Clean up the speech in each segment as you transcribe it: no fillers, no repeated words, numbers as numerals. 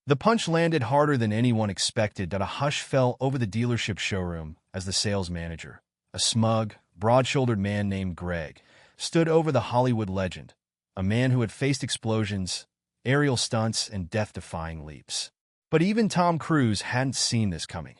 The punch landed harder than anyone expected. A hush fell over the dealership showroom as the sales manager, a smug, broad-shouldered man named Greg, stood over the Hollywood legend, a man who had faced explosions, aerial stunts, and death-defying leaps. But even Tom Cruise hadn't seen this coming.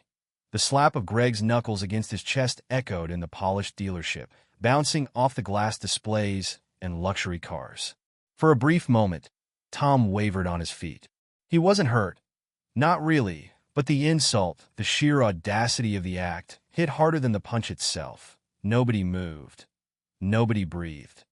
The slap of Greg's knuckles against his chest echoed in the polished dealership, bouncing off the glass displays and luxury cars. For a brief moment, Tom wavered on his feet. He wasn't hurt. Not really, but the insult, the sheer audacity of the act, hit harder than the punch itself. Nobody moved. Nobody breathed.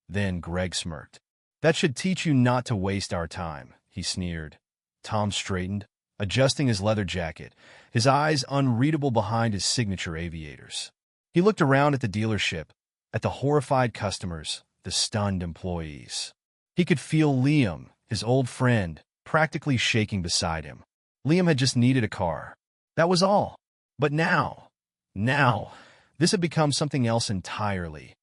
Then Greg smirked. "That should teach you not to waste our time," he sneered. Tom straightened, adjusting his leather jacket, his eyes unreadable behind his signature aviators. He looked around at the dealership, at the horrified customers, the stunned employees. He could feel Liam, his old friend, practically shaking beside him. Liam had just needed a car. That was all. But now, this had become something else entirely.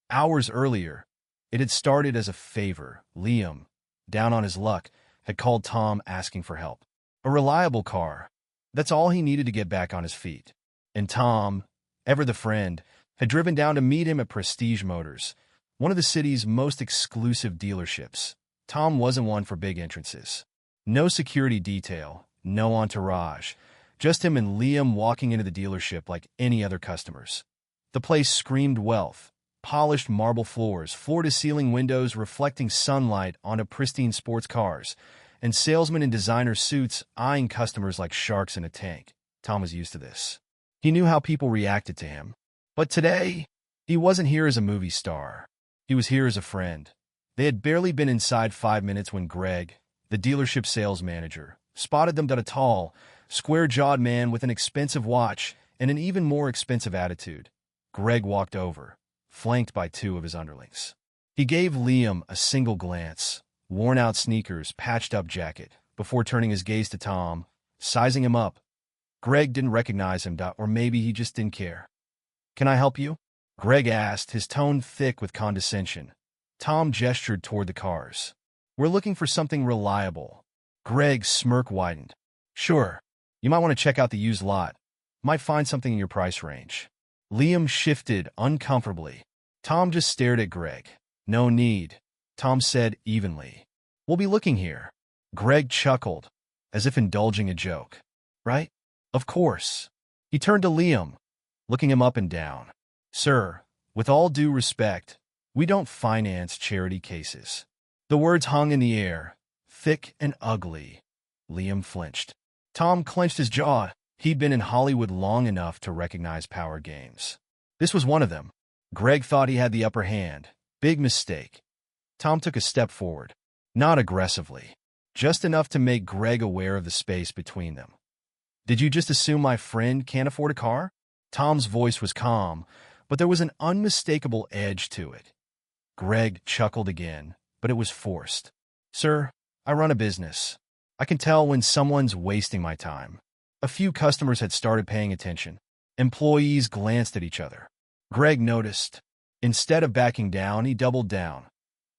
Hours earlier, it had started as a favor. Liam, down on his luck, had called Tom asking for help. A reliable car. That's all he needed to get back on his feet. And Tom, ever the friend, had driven down to meet him at Prestige Motors, one of the city's most exclusive dealerships. Tom wasn't one for big entrances. No security detail, no entourage, just him and Liam walking into the dealership like any other customers. The place screamed wealth. Polished marble floors, floor-to-ceiling windows reflecting sunlight onto pristine sports cars, and salesmen in designer suits eyeing customers like sharks in a tank. Tom was used to this. He knew how people reacted to him. But today, he wasn't here as a movie star. He was here as a friend. They had barely been inside 5 minutes when Greg, the dealership sales manager, spotted them. A tall, square-jawed man with an expensive watch and an even more expensive attitude. Greg walked over, flanked by 2 of his underlings. He gave Liam a single glance, worn-out sneakers, patched-up jacket, before turning his gaze to Tom, sizing him up. Greg didn't recognize him, or maybe he just didn't care. "Can I help you?" Greg asked, his tone thick with condescension. Tom gestured toward the cars. "We're looking for something reliable." Greg's smirk widened. "Sure. You might want to check out the used lot. Might find something in your price range." Liam shifted uncomfortably. Tom just stared at Greg. "No need," Tom said evenly. "We'll be looking here." Greg chuckled, as if indulging a joke. "Right? Of course." He turned to Liam, looking him up and down. "Sir, with all due respect, we don't finance charity cases." The words hung in the air, thick and ugly. Liam flinched. Tom clenched his jaw. He'd been in Hollywood long enough to recognize power games. This was one of them. Greg thought he had the upper hand. Big mistake. Tom took a step forward. Not aggressively. Just enough to make Greg aware of the space between them. "Did you just assume my friend can't afford a car?" Tom's voice was calm, but there was an unmistakable edge to it. Greg chuckled again, but it was forced. "Sir, I run a business. I can tell when someone's wasting my time." A few customers had started paying attention. Employees glanced at each other. Greg noticed. Instead of backing down, he doubled down.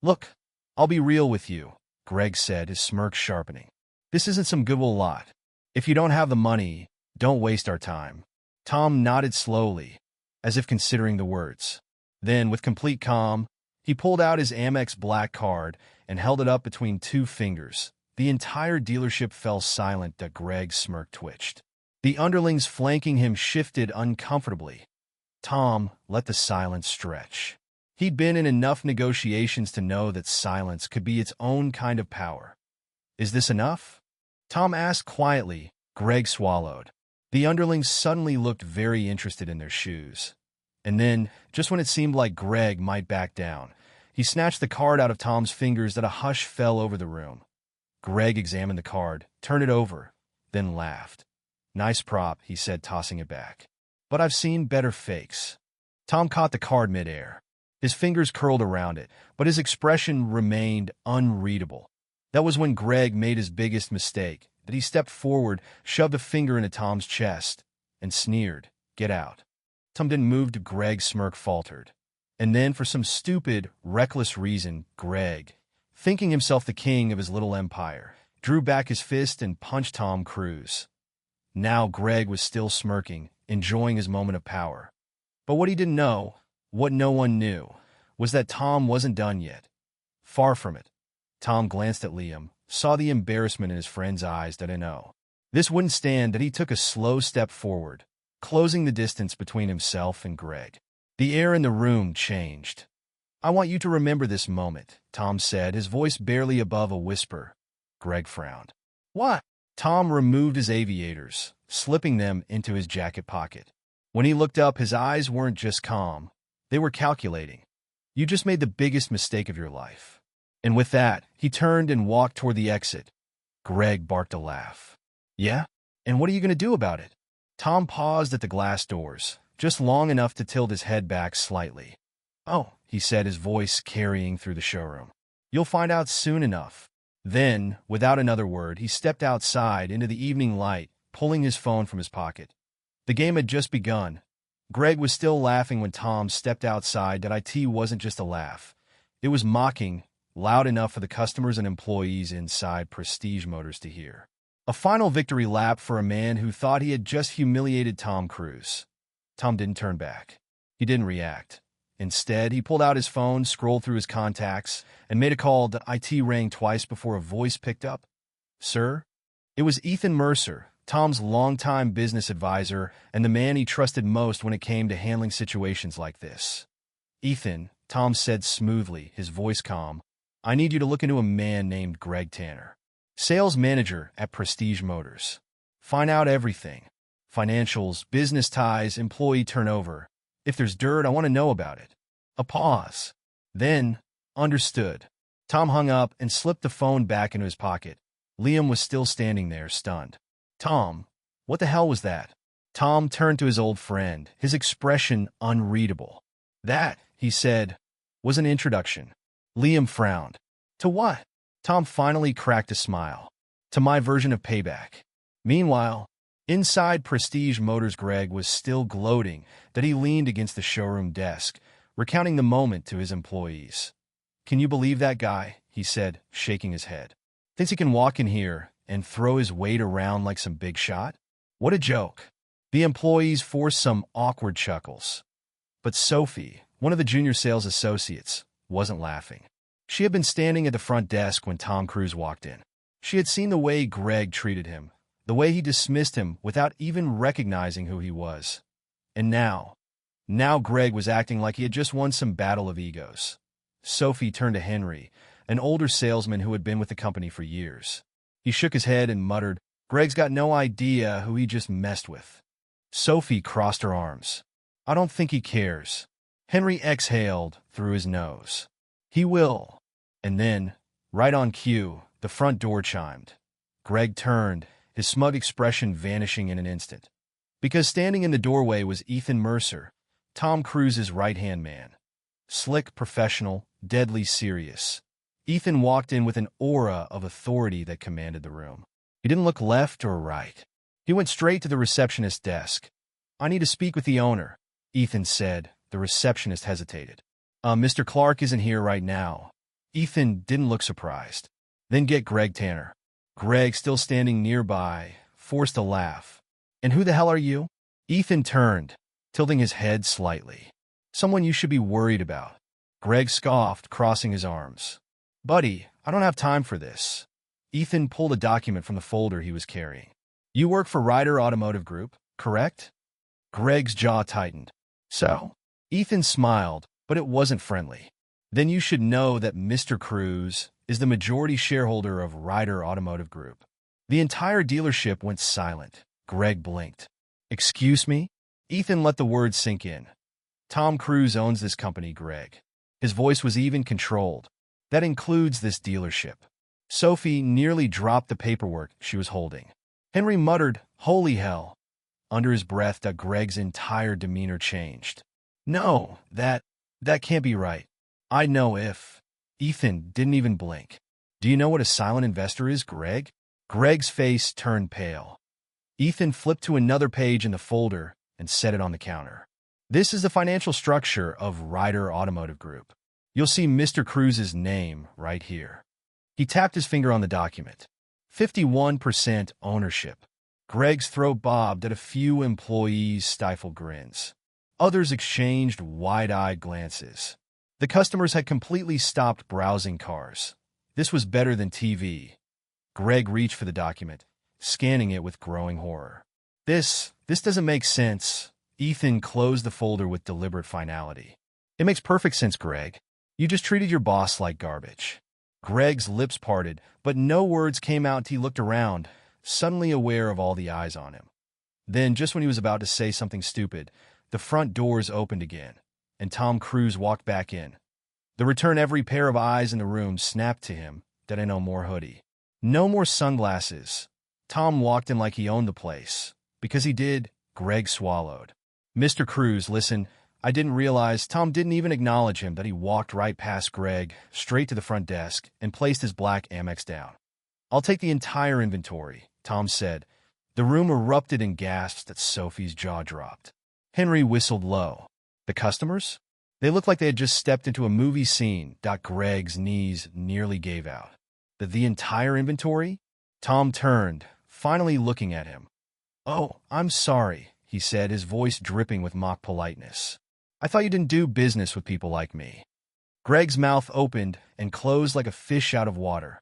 "Look, I'll be real with you," Greg said, his smirk sharpening. "This isn't some Goodwill lot. If you don't have the money, don't waste our time." Tom nodded slowly, as if considering the words. Then, with complete calm, he pulled out his Amex Black card and held it up between 2 fingers. The entire dealership fell silent. Greg's smirk twitched. The underlings flanking him shifted uncomfortably. Tom let the silence stretch. He'd been in enough negotiations to know that silence could be its own kind of power. "Is this enough?" Tom asked quietly. Greg swallowed. The underlings suddenly looked very interested in their shoes. And then, just when it seemed like Greg might back down, he snatched the card out of Tom's fingers. A hush fell over the room. Greg examined the card, turned it over, then laughed. "Nice prop," he said, tossing it back. "But I've seen better fakes." Tom caught the card midair. His fingers curled around it, but his expression remained unreadable. That was when Greg made his biggest mistake, that he stepped forward, shoved a finger into Tom's chest, and sneered, "Get out." Tom didn't move. Greg's smirk faltered. And then, for some stupid, reckless reason, Greg, thinking himself the king of his little empire, drew back his fist and punched Tom Cruise. Now Greg was still smirking, enjoying his moment of power. But what he didn't know, what no one knew, was that Tom wasn't done yet. Far from it. Tom glanced at Liam, saw the embarrassment in his friend's eyes that this wouldn't stand, that he took a slow step forward, closing the distance between himself and Greg. The air in the room changed. "I want you to remember this moment," Tom said, his voice barely above a whisper. Greg frowned. "What?" Tom removed his aviators, slipping them into his jacket pocket. When he looked up, his eyes weren't just calm. They were calculating. "You just made the biggest mistake of your life." And with that, he turned and walked toward the exit. Greg barked a laugh. "Yeah? And what are you going to do about it?" Tom paused at the glass doors, just long enough to tilt his head back slightly. "Oh," he said, his voice carrying through the showroom. "You'll find out soon enough." Then, without another word, he stepped outside into the evening light, pulling his phone from his pocket. The game had just begun. Greg was still laughing when Tom stepped outside. That IT wasn't just a laugh. It was mocking, loud enough for the customers and employees inside Prestige Motors to hear. A final victory lap for a man who thought he had just humiliated Tom Cruise. Tom didn't turn back. He didn't react. Instead, he pulled out his phone, scrolled through his contacts, and made a call. That IT rang twice before a voice picked up. "Sir?" It was Ethan Mercer, Tom's longtime business advisor and the man he trusted most when it came to handling situations like this. "Ethan," Tom said smoothly, his voice calm, "I need you to look into a man named Greg Tanner, sales manager at Prestige Motors. Find out everything. Financials, business ties, employee turnover. If there's dirt, I want to know about it." A pause. Then, "Understood." Tom hung up and slipped the phone back into his pocket. Liam was still standing there, stunned. "Tom, what the hell was that?" Tom turned to his old friend, his expression unreadable. "That," he said, "was an introduction." Liam frowned. "To what?" Tom finally cracked a smile. "To my version of payback." Meanwhile, inside Prestige Motors, Greg was still gloating that he leaned against the showroom desk, recounting the moment to his employees. "Can you believe that guy?" he said, shaking his head. "Thinks he can walk in here and throw his weight around like some big shot? What a joke." The employees forced some awkward chuckles. But Sophie, one of the junior sales associates, wasn't laughing. She had been standing at the front desk when Tom Cruise walked in. She had seen the way Greg treated him, the way he dismissed him without even recognizing who he was. And now Greg was acting like he had just won some battle of egos. Sophie turned to Henry, an older salesman who had been with the company for years. He shook his head and muttered, "Greg's got no idea who he just messed with." Sophie crossed her arms. "I don't think he cares." Henry exhaled through his nose. "He will." And then, right on cue, the front door chimed. Greg turned, his smug expression vanishing in an instant. Because standing in the doorway was Ethan Mercer, Tom Cruise's right-hand man. Slick, professional, deadly serious. Ethan walked in with an aura of authority that commanded the room. He didn't look left or right. He went straight to the receptionist's desk. "I need to speak with the owner," Ethan said. The receptionist hesitated. Mr. Clark isn't here right now." Ethan didn't look surprised. "Then get Greg Tanner." Greg, still standing nearby, forced a laugh. "And who the hell are you?" Ethan turned, tilting his head slightly. "Someone you should be worried about." Greg scoffed, crossing his arms. "Buddy, I don't have time for this." Ethan pulled a document from the folder he was carrying. "You work for Ryder Automotive Group, correct?" Greg's jaw tightened. "So?" Ethan smiled, but it wasn't friendly. "Then you should know that Mr. Cruise is the majority shareholder of Ryder Automotive Group." The entire dealership went silent. Greg blinked. "Excuse me?" Ethan let the words sink in. "Tom Cruise owns this company, Greg." His voice was even, controlled. "That includes this dealership." Sophie nearly dropped the paperwork she was holding. Henry muttered, "Holy hell." Under his breath, Greg's entire demeanor changed. "No, that can't be right. I know if." Ethan didn't even blink. "Do you know what a silent investor is, Greg?" Greg's face turned pale. Ethan flipped to another page in the folder and set it on the counter. "This is the financial structure of Ryder Automotive Group. You'll see Mr. Cruise's name right here." He tapped his finger on the document. 51% ownership. Greg's throat bobbed at a few employees' stifled grins. Others exchanged wide-eyed glances. The customers had completely stopped browsing cars. This was better than TV. Greg reached for the document, scanning it with growing horror. This doesn't make sense. Ethan closed the folder with deliberate finality. It makes perfect sense, Greg. You just treated your boss like garbage. Greg's lips parted, but no words came out until he looked around, suddenly aware of all the eyes on him. Then, just when he was about to say something stupid, the front doors opened again, and Tom Cruise walked back in. The return every pair of eyes in the room snapped to him that no more hoodie. No more sunglasses. Tom walked in like he owned the place. Because he did, Greg swallowed. Mr. Cruise, listen, I didn't realize. Tom didn't even acknowledge him that he walked right past Greg, straight to the front desk, and placed his black Amex down. I'll take the entire inventory, Tom said. The room erupted in gasps that Sophie's jaw dropped. Henry whistled low. The customers? They looked like they had just stepped into a movie scene. Greg's knees nearly gave out. The entire inventory? Tom turned, finally looking at him. Oh, I'm sorry, he said, his voice dripping with mock politeness. I thought you didn't do business with people like me. Greg's mouth opened and closed like a fish out of water.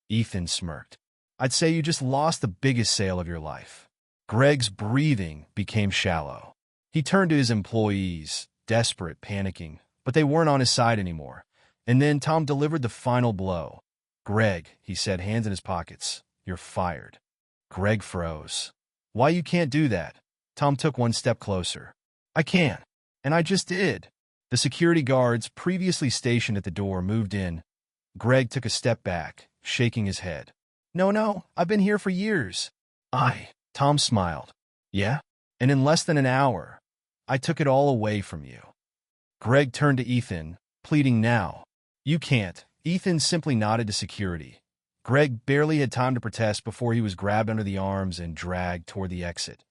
Ethan smirked. I'd say you just lost the biggest sale of your life. Greg's breathing became shallow. He turned to his employees, desperate, panicking, but they weren't on his side anymore. And then Tom delivered the final blow. Greg, he said, hands in his pockets, you're fired. Greg froze. Why you can't do that? Tom took one step closer. I can't. And I just did. The security guards, previously stationed at the door, moved in. Greg took a step back, shaking his head. No, I've been here for years. Tom smiled. Yeah? And in less than an hour, I took it all away from you. Greg turned to Ethan, pleading now. You can't. Ethan simply nodded to security. Greg barely had time to protest before he was grabbed under the arms and dragged toward the exit.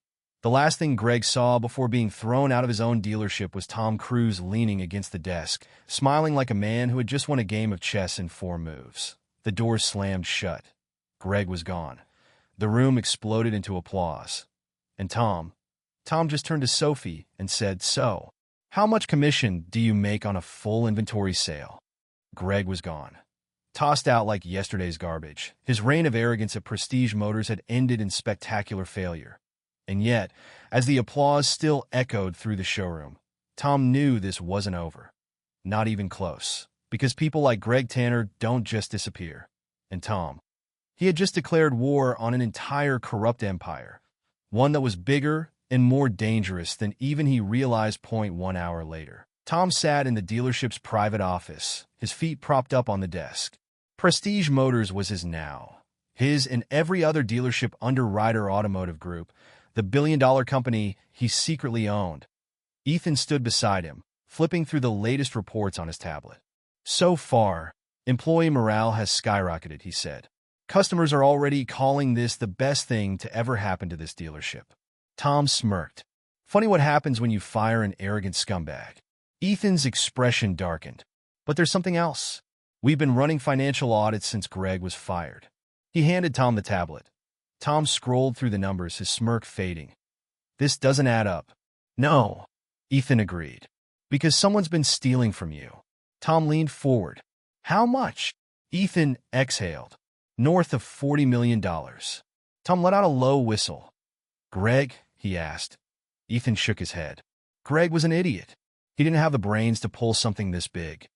The last thing Greg saw before being thrown out of his own dealership was Tom Cruise leaning against the desk, smiling like a man who had just won a game of chess in 4 moves. The doors slammed shut. Greg was gone. The room exploded into applause. And Tom just turned to Sophie and said, So, how much commission do you make on a full inventory sale? Greg was gone. Tossed out like yesterday's garbage, his reign of arrogance at Prestige Motors had ended in spectacular failure. And yet, as the applause still echoed through the showroom, Tom knew this wasn't over. Not even close. Because people like Greg Tanner don't just disappear. And Tom, he had just declared war on an entire corrupt empire. One that was bigger and more dangerous than even he realized. 1 hour later, Tom sat in the dealership's private office, his feet propped up on the desk. Prestige Motors was his now. His and every other dealership under Ryder Automotive Group, the billion-dollar company he secretly owned. Ethan stood beside him, flipping through the latest reports on his tablet. So far, employee morale has skyrocketed, he said. Customers are already calling this the best thing to ever happen to this dealership. Tom smirked. Funny what happens when you fire an arrogant scumbag. Ethan's expression darkened. But there's something else. We've been running financial audits since Greg was fired. He handed Tom the tablet. Tom scrolled through the numbers, his smirk fading. This doesn't add up. No, Ethan agreed. Because someone's been stealing from you. Tom leaned forward. How much? Ethan exhaled. North of $40 million. Tom let out a low whistle. Greg? He asked. Ethan shook his head. Greg was an idiot. He didn't have the brains to pull something this big.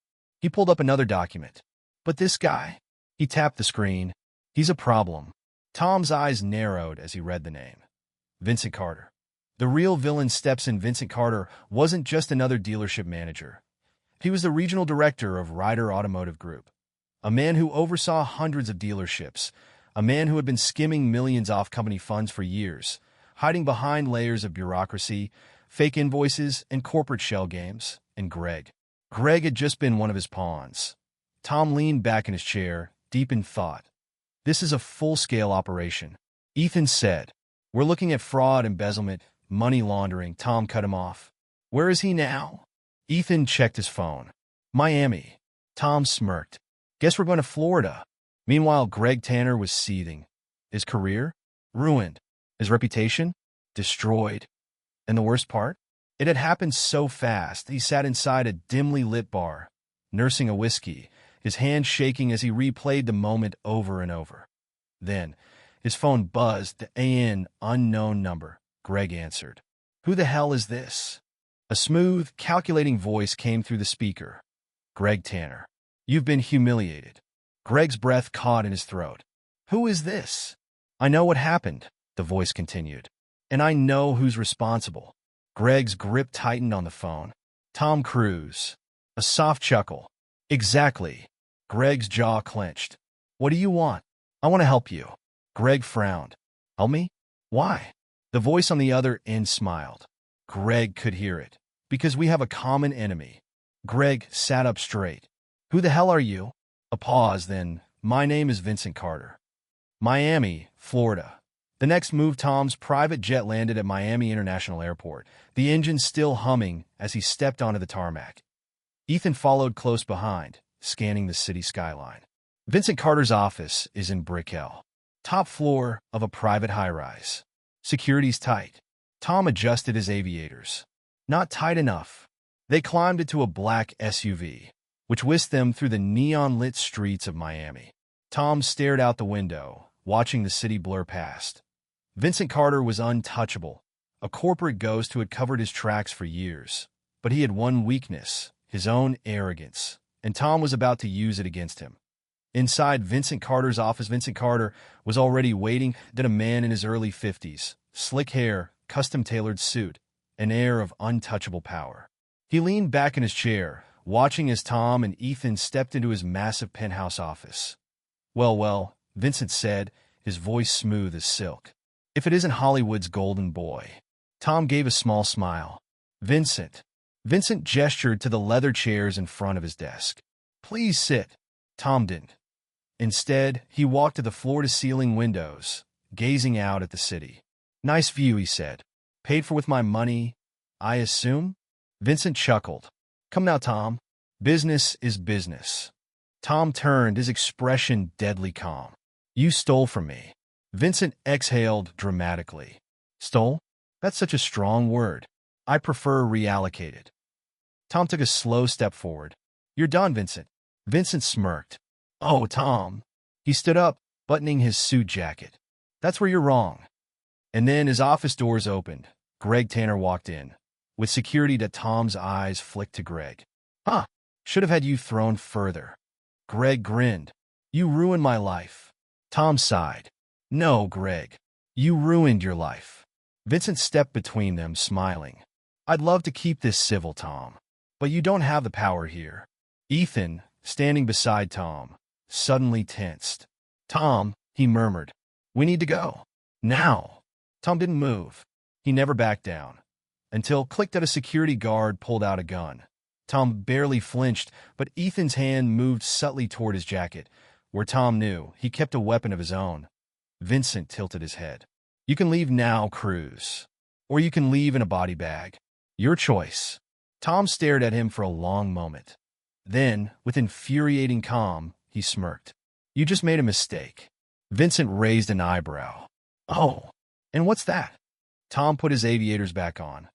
He pulled up another document. But this guy, he tapped the screen. He's a problem. Tom's eyes narrowed as he read the name. Vincent Carter. The real villain steps in. Vincent Carter wasn't just another dealership manager. He was the regional director of Ryder Automotive Group. A man who oversaw hundreds of dealerships. A man who had been skimming millions off company funds for years, hiding behind layers of bureaucracy, fake invoices, and corporate shell games. And Greg had just been one of his pawns. Tom leaned back in his chair, deep in thought. This is a full-scale operation. Ethan said, We're looking at fraud, embezzlement, money laundering. Tom cut him off. Where is he now? Ethan checked his phone. Miami. Tom smirked. Guess we're going to Florida. Meanwhile, Greg Tanner was seething. His career? Ruined. His reputation? Destroyed. And the worst part? It had happened so fast. He sat inside a dimly lit bar, nursing a whiskey, his hand shaking as he replayed the moment over and over. Then, his phone buzzed, the unknown number. Greg answered. Who the hell is this? A smooth, calculating voice came through the speaker. Greg Tanner. You've been humiliated. Greg's breath caught in his throat. Who is this? I know what happened, the voice continued. And I know who's responsible. Greg's grip tightened on the phone. Tom Cruise. A soft chuckle. Exactly. Greg's jaw clenched. What do you want? I want to help you. Greg frowned. Help me? Why? The voice on the other end smiled. Greg could hear it. Because we have a common enemy. Greg sat up straight. Who the hell are you? A pause, then, my name is Vincent Carter. Miami, Florida. The next move, Tom's private jet landed at Miami International Airport, the engine still humming as he stepped onto the tarmac. Ethan followed close behind, scanning the city skyline. Vincent Carter's office is in Brickell, top floor of a private high-rise. Security's tight. Tom adjusted his aviators. Not tight enough. They climbed into a black SUV, which whisked them through the neon-lit streets of Miami. Tom stared out the window, watching the city blur past. Vincent Carter was untouchable, a corporate ghost who had covered his tracks for years. But he had one weakness, his own arrogance, and Tom was about to use it against him. Inside Vincent Carter's office, Vincent Carter was already waiting. Then a man in his early 50s, slick hair, custom-tailored suit, an air of untouchable power. He leaned back in his chair, watching as Tom and Ethan stepped into his massive penthouse office. Well, Vincent said, his voice smooth as silk. If it isn't Hollywood's golden boy. Tom gave a small smile. Vincent. Vincent gestured to the leather chairs in front of his desk. Please sit. Tom didn't. Instead, he walked to the floor-to-ceiling windows, gazing out at the city. Nice view, he said. Paid for with my money, I assume? Vincent chuckled. Come now, Tom. Business is business. Tom turned, his expression deadly calm. You stole from me. Vincent exhaled dramatically. Stole? That's such a strong word. I prefer reallocated. Tom took a slow step forward. You're done, Vincent. Vincent smirked. Oh, Tom. He stood up, buttoning his suit jacket. That's where you're wrong. And then his office doors opened. Greg Tanner walked in. With security that Tom's eyes flicked to Greg. Huh. Should have had you thrown further. Greg grinned. You ruined my life. Tom sighed. No, Greg. You ruined your life. Vincent stepped between them, smiling. I'd love to keep this civil, Tom. But you don't have the power here. Ethan, standing beside Tom, suddenly tensed. Tom, he murmured. We need to go. Now. Tom didn't move. He never backed down. Until clicked at a security guard pulled out a gun. Tom barely flinched, but Ethan's hand moved subtly toward his jacket, where Tom knew he kept a weapon of his own. Vincent tilted his head. You can leave now, Cruz. Or you can leave in a body bag. Your choice. Tom stared at him for a long moment. Then, with infuriating calm, he smirked. You just made a mistake. Vincent raised an eyebrow. Oh, and what's that? Tom put his aviators back on.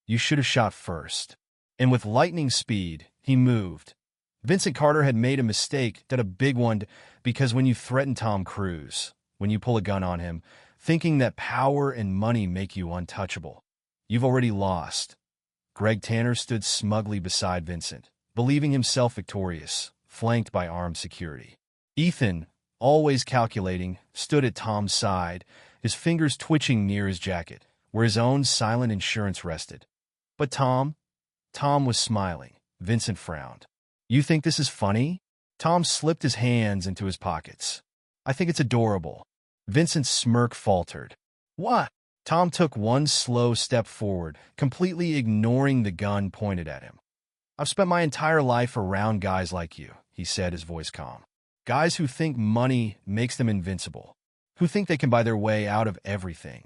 You should have shot first. And with lightning speed, he moved. Vincent Carter had made a mistake, a big one, because when you threaten Tom Cruise, when you pull a gun on him, thinking that power and money make you untouchable, you've already lost. Greg Tanner stood smugly beside Vincent, believing himself victorious, flanked by armed security. Ethan, always calculating, stood at Tom's side, his fingers twitching near his jacket, where his own silent insurance rested. But Tom was smiling. Vincent frowned. You think this is funny? Tom slipped his hands into his pockets. I think it's adorable. Vincent's smirk faltered. What? Tom took one slow step forward, completely ignoring the gun pointed at him. I've spent my entire life around guys like you, he said, his voice calm. Guys who think money makes them invincible, who think they can buy their way out of everything.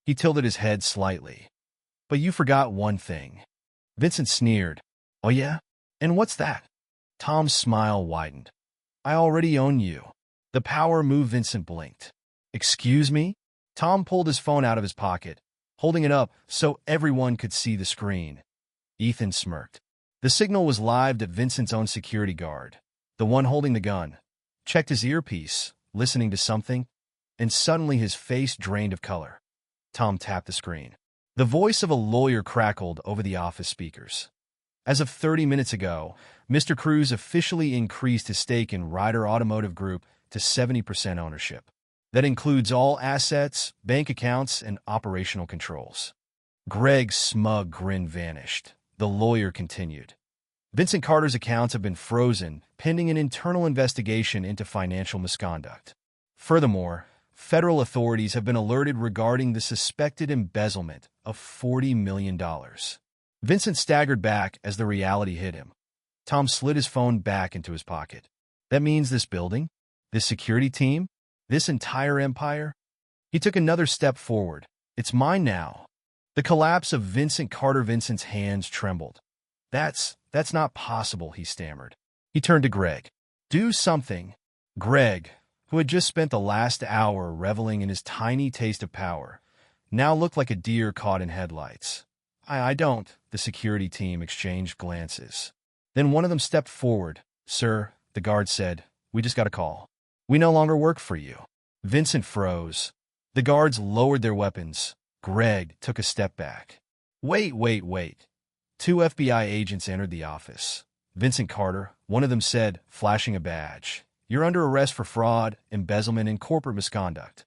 He tilted his head slightly. But you forgot one thing. Vincent sneered. Oh yeah? And what's that? Tom's smile widened. I already own you. The power move. Vincent blinked. Excuse me? Tom pulled his phone out of his pocket, holding it up so everyone could see the screen. Ethan smirked. The signal was live to Vincent's own security guard, the one holding the gun. Checked his earpiece, listening to something, and suddenly his face drained of color. Tom tapped the screen. The voice of a lawyer crackled over the office speakers. As of 30 minutes ago, Mr. Cruz officially increased his stake in Ryder Automotive Group to 70% ownership. That includes all assets, bank accounts, and operational controls. Greg's smug grin vanished. The lawyer continued. Vincent Carter's accounts have been frozen, pending an internal investigation into financial misconduct. Furthermore, federal authorities have been alerted regarding the suspected embezzlement of $40 million. Vincent staggered back as the reality hit him. Tom slid his phone back into his pocket. That means this building? This security team? This entire empire? He took another step forward. It's mine now. The collapse of Vincent Carter. Vincent's hands trembled. That's not possible, he stammered. He turned to Greg. Do something. Greg, who had just spent the last hour reveling in his tiny taste of power, now looked like a deer caught in headlights. I don't. The security team exchanged glances. Then one of them stepped forward. Sir, the guard said, we just got a call. We no longer work for you. Vincent froze. The guards lowered their weapons. Greg took a step back. Wait. Two FBI agents entered the office. Vincent Carter, one of them said, flashing a badge. You're under arrest for fraud, embezzlement, and corporate misconduct.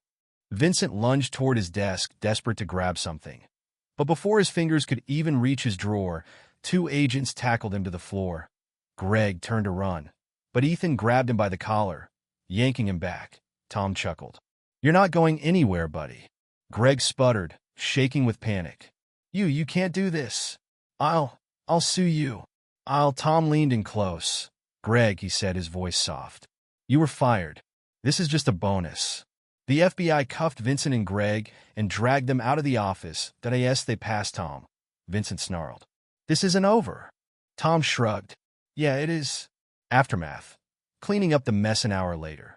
Vincent lunged toward his desk, desperate to grab something. But before his fingers could even reach his drawer, two agents tackled him to the floor. Greg turned to run, but Ethan grabbed him by the collar, yanking him back. Tom chuckled. You're not going anywhere, buddy. Greg sputtered, shaking with panic. You can't do this. I'll sue you. Tom leaned in close. Greg, he said, his voice soft. You were fired. This is just a bonus. The FBI cuffed Vincent and Greg and dragged them out of the office. They passed Tom. Vincent snarled. This isn't over. Tom shrugged. Yeah, it is. Aftermath. Cleaning up the mess an hour later.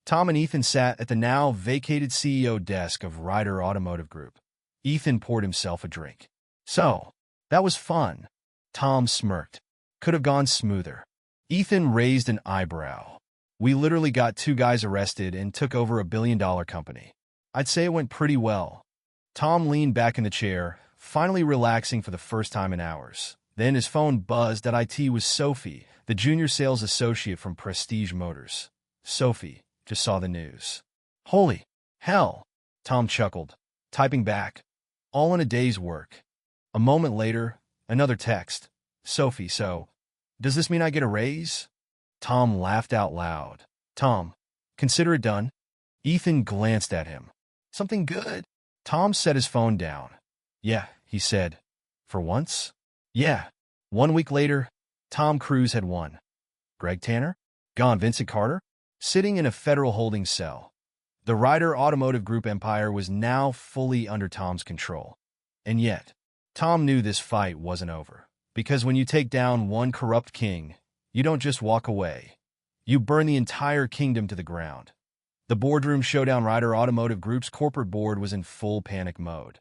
Tom and Ethan sat at the now vacated CEO desk of Ryder Automotive Group. Ethan poured himself a drink. So, that was fun. Tom smirked. Could have gone smoother. Ethan raised an eyebrow. We literally got two guys arrested and took over $1 billion company. I'd say it went pretty well. Tom leaned back in the chair, finally relaxing for the first time in hours. Then his phone buzzed. It was Sophie, the junior sales associate from Prestige Motors. Sophie just saw the news. Holy hell, Tom chuckled, typing back. All in a day's work. A moment later, another text. Sophie, so, does this mean I get a raise? Tom laughed out loud. Tom, consider it done. Ethan glanced at him. Something good? Tom set his phone down. Yeah, he said. For once? Yeah. 1 week later, Tom Cruise had won. Greg Tanner? Gone. Vincent Carter? Sitting in a federal holding cell. The Ryder Automotive Group empire was now fully under Tom's control. And yet, Tom knew this fight wasn't over. Because when you take down one corrupt king, you don't just walk away. You burn the entire kingdom to the ground. The boardroom showdown. Ryder Automotive Group's corporate board was in full panic mode.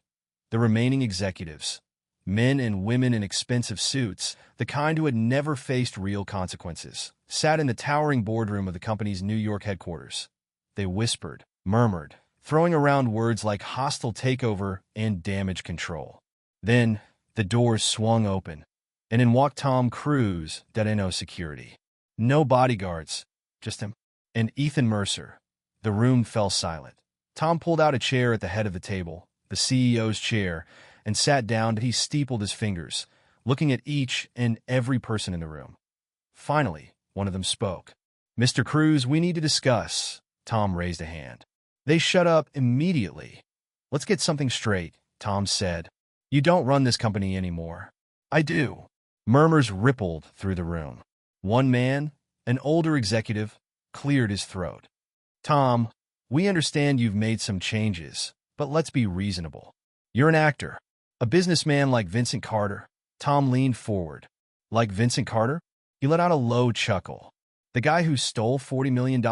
The remaining executives, men and women in expensive suits, the kind who had never faced real consequences, sat in the towering boardroom of the company's New York headquarters. They whispered, murmured, throwing around words like hostile takeover and damage control. Then, the doors swung open, and in walked Tom Cruise. No security. No bodyguards, just him. And Ethan Mercer. The room fell silent. Tom pulled out a chair at the head of the table, the CEO's chair, and sat down. He steepled his fingers, looking at each and every person in the room. Finally, one of them spoke. Mr. Cruise, we need to discuss. Tom raised a hand. They shut up immediately. Let's get something straight, Tom said. You don't run this company anymore. I do. Murmurs rippled through the room. One man, an older executive, cleared his throat. Tom, we understand you've made some changes, but let's be reasonable. You're an actor, a businessman like Vincent Carter. Tom leaned forward. Like Vincent Carter? He let out a low chuckle. The guy who stole $40 million?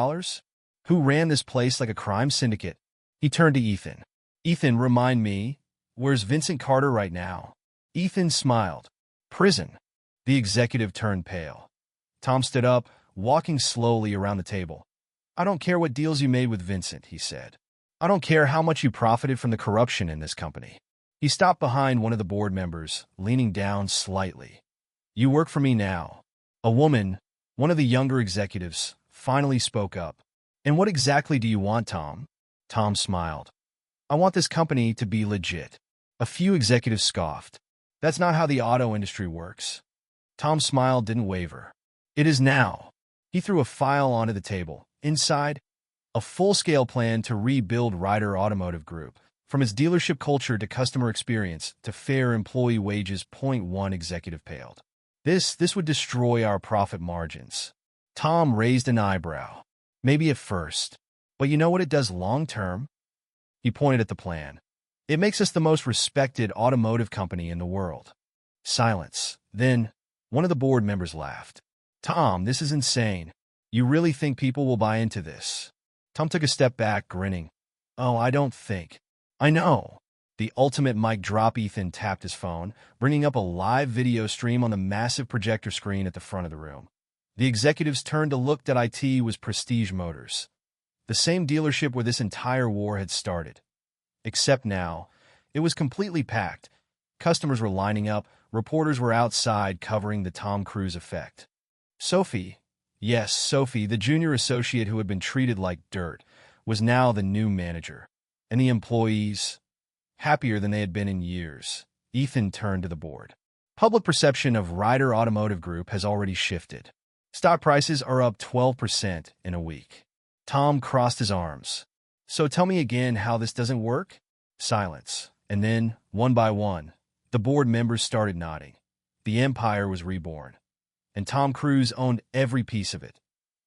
Who ran this place like a crime syndicate? He turned to Ethan. Ethan, remind me, where's Vincent Carter right now? Ethan smiled. Prison. The executive turned pale. Tom stood up, walking slowly around the table. I don't care what deals you made with Vincent, he said. I don't care how much you profited from the corruption in this company. He stopped behind one of the board members, leaning down slightly. You work for me now. A woman, one of the younger executives, finally spoke up. And what exactly do you want, Tom? Tom smiled. I want this company to be legit. A few executives scoffed. That's not how the auto industry works. Tom's smile didn't waver. It is now. He threw a file onto the table. Inside, a full-scale plan to rebuild Ryder Automotive Group. From its dealership culture to customer experience to fair employee wages. Point one executive paled. This would destroy our profit margins. Tom raised an eyebrow. Maybe at first. But you know what it does long-term? He pointed at the plan. It makes us the most respected automotive company in the world. Silence. Then, one of the board members laughed. Tom, this is insane. You really think people will buy into this? Tom took a step back, grinning. Oh, I don't think. I know. The ultimate mic drop. Ethan tapped his phone, bringing up a live video stream on the massive projector screen at the front of the room. The executives turned to look. It was Prestige Motors, the same dealership where this entire war had started. Except now, it was completely packed. Customers were lining up, reporters were outside covering the Tom Cruise effect. Sophie, yes, Sophie, the junior associate who had been treated like dirt, was now the new manager. And the employees, happier than they had been in years. Ethan turned to the board. Public perception of Ryder Automotive Group has already shifted. Stock prices are up 12% in a week. Tom crossed his arms. So tell me again how this doesn't work? Silence. And then, one by one, the board members started nodding. The empire was reborn. And Tom Cruise owned every piece of it.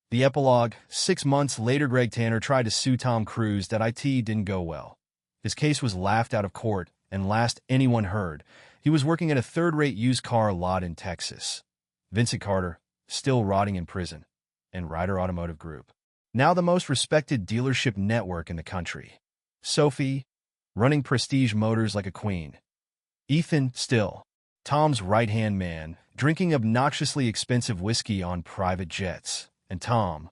The epilogue, 6 months later, Greg Tanner tried to sue Tom Cruise. It didn't go well. His case was laughed out of court, and last anyone heard, he was working at a third-rate used car lot in Texas. Vincent Carter, still rotting in prison, and Ryder Automotive Group, now the most respected dealership network in the country. Sophie, running Prestige Motors like a queen. Ethan, still, Tom's right-hand man, drinking obnoxiously expensive whiskey on private jets. And Tom,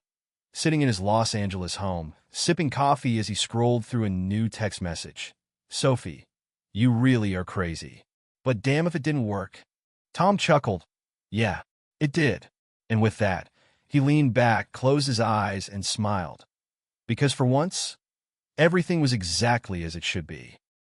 sitting in his Los Angeles home, sipping coffee as he scrolled through a new text message. Sophie, you really are crazy. But damn if it didn't work. Tom chuckled. Yeah, it did. And with that, he leaned back, closed his eyes, and smiled. Because for once, everything was exactly as it should be.